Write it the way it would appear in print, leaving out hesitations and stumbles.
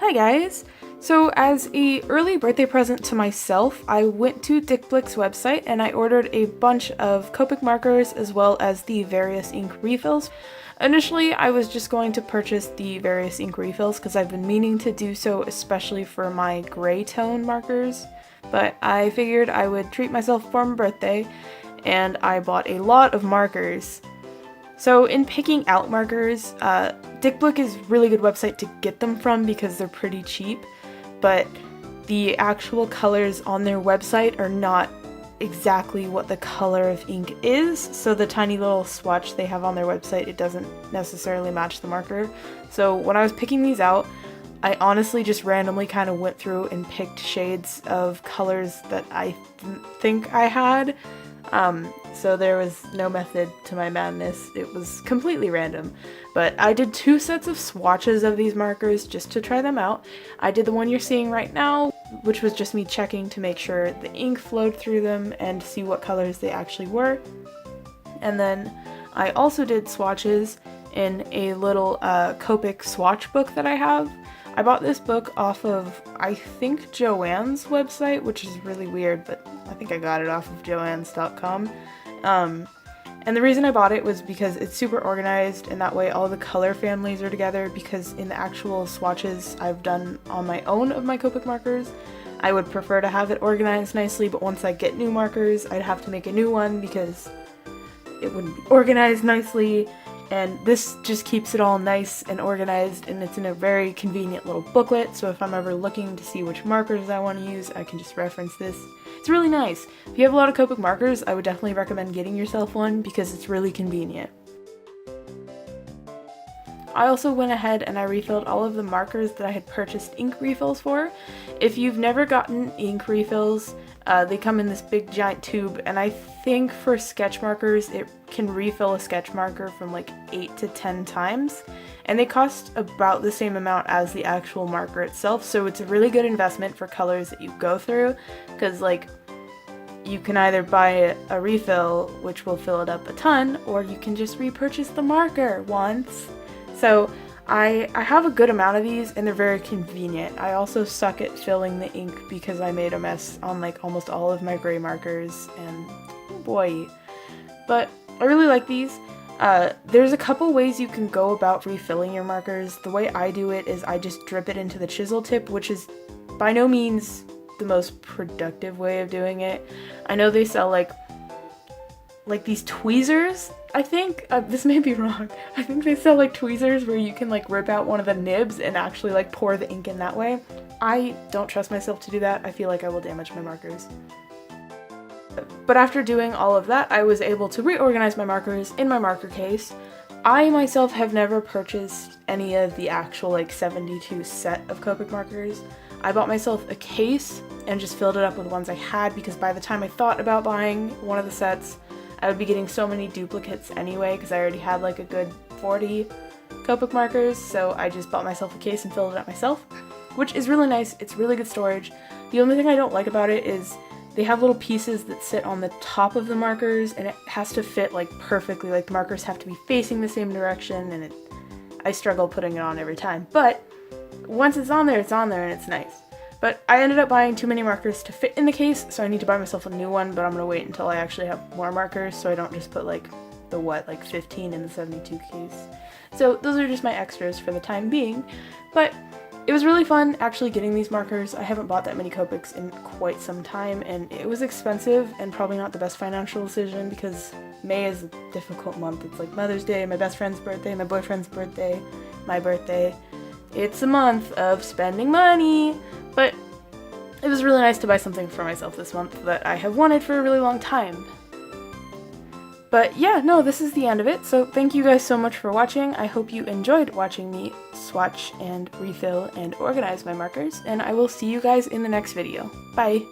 Hi guys! So as a early birthday present to myself, I went to Blick's website and I ordered a bunch of Copic markers as well as the various ink refills. Initially, I was just going to purchase the various ink refills because I've been meaning to do so, especially for my gray tone markers, but I figured I would treat myself for my birthday and I bought a lot of markers. So in picking out markers, Blick is a really good website to get them from because they're pretty cheap, but the actual colors on their website are not exactly what the color of ink is, so the tiny little swatch they have on their website, it doesn't necessarily match the marker. So when I was picking these out, I honestly just randomly kind of went through and picked shades of colors that I didn't think I had. So there was no method to my madness, it was completely random. But I did 2 sets of swatches of these markers just to try them out. I did the one you're seeing right now, which was just me checking to make sure the ink flowed through them and see what colors they actually were. And then I also did swatches in a little Copic swatch book that I have. I bought this book off of, I think, Joann's website, which is really weird, but I think I got it off of joanns.com. And the reason I bought it was because it's super organized, and that way all the color families are together, because in the actual swatches I've done on my own of my Copic markers, I would prefer to have it organized nicely, but once I get new markers, I'd have to make a new one because it wouldn't be organized nicely. And this just keeps it all nice and organized, and it's in a very convenient little booklet, so if I'm ever looking to see which markers I want to use, I can just reference this. It's really nice. If you have a lot of Copic markers, I would definitely recommend getting yourself one because it's really convenient. I also went ahead and I refilled all of the markers that I had purchased ink refills for. If you've never gotten ink refills, they come in this big giant tube, and I think for sketch markers it can refill a sketch marker from like 8 to 10 times, and they cost about the same amount as the actual marker itself, so it's a really good investment for colors that you go through, because like you can either buy a refill which will fill it up a ton, or you can just repurchase the marker once. So I have a good amount of these and they're very convenient. I also suck at filling the ink because I made a mess on like almost all of my gray markers, and oh boy. But I really like these. There's a couple ways you can go about refilling your markers. The way I do it is I just drip it into the chisel tip, which is by no means the most productive way of doing it. I know they sell like these tweezers, I think. This may be wrong. I think they sell like tweezers where you can like rip out one of the nibs and actually like pour the ink in that way. I don't trust myself to do that. I feel like I will damage my markers. But after doing all of that, I was able to reorganize my markers in my marker case. I myself have never purchased any of the actual like 72 set of Copic markers. I bought myself a case and just filled it up with ones I had, because by the time I thought about buying one of the sets, I would be getting so many duplicates anyway because I already had like a good 40 Copic markers, so I just bought myself a case and filled it up myself, which is really nice. It's really good storage. The only thing I don't like about it is they have little pieces that sit on the top of the markers, and it has to fit like perfectly. Like the markers have to be facing the same direction, and I struggle putting it on every time. But once it's on there and it's nice. But I ended up buying too many markers to fit in the case, so I need to buy myself a new one, but I'm going to wait until I actually have more markers so I don't just put like the 15 in the 72 case. So those are just my extras for the time being, but it was really fun actually getting these markers. I haven't bought that many Copics in quite some time, and it was expensive and probably not the best financial decision because May is a difficult month. It's like Mother's Day, my best friend's birthday, my boyfriend's birthday, my birthday. It's a month of spending money, but it was really nice to buy something for myself this month that I have wanted for a really long time. But yeah, no, this is the end of it, so thank you guys so much for watching. I hope you enjoyed watching me swatch and refill and organize my markers, and I will see you guys in the next video. Bye!